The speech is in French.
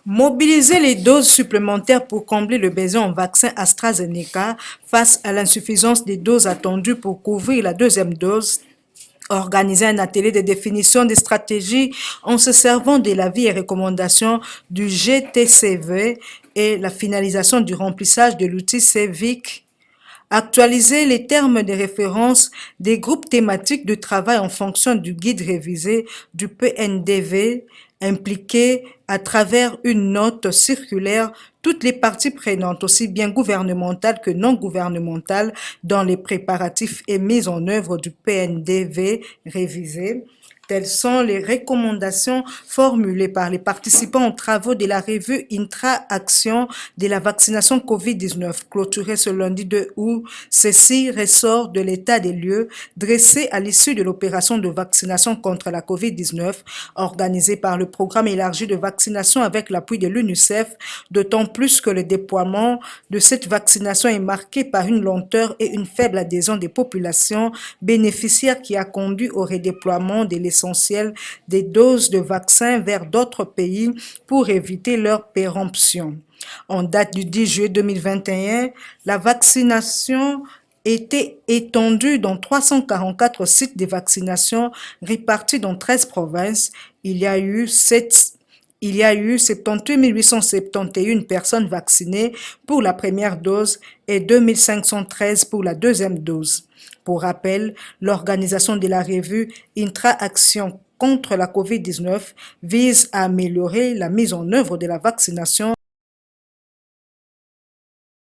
Mobiliser les doses supplémentaires pour combler le besoin en vaccin AstraZeneca face à l'insuffisance des doses attendues pour couvrir la deuxième dose. Organiser un atelier de définition des stratégies en se servant de l'avis et recommandations du GTCV et la finalisation du remplissage de l'outil CEVIC. Actualiser les termes de référence des groupes thématiques de travail en fonction du guide révisé du PNDV, impliquer à travers une note circulaire toutes les parties prenantes, aussi bien gouvernementales que non gouvernementales, dans les préparatifs et mise en œuvre du PNDV révisé. Telles sont les recommandations formulées par les participants aux travaux de la revue Intra-Action de la vaccination COVID-19, clôturée ce lundi 2 août. Ceci ressort de l'état des lieux dressé à l'issue de l'opération de vaccination contre la COVID-19, organisée par le programme élargi de vaccination avec l'appui de l'UNICEF, d'autant plus que le déploiement de cette vaccination est marqué par une lenteur et une faible adhésion des populations bénéficiaires qui a conduit au redéploiement de l'essentiel des doses de vaccins vers d'autres pays pour éviter leur péremption. En date du 10 juillet 2021, la vaccination était étendue dans 344 sites de vaccination répartis dans 13 provinces. Il y a eu 78 871 personnes vaccinées pour la première dose et 2513 pour la deuxième dose. Pour rappel, l'organisation de la revue Intra-Action contre la COVID-19 vise à améliorer la mise en œuvre de la vaccination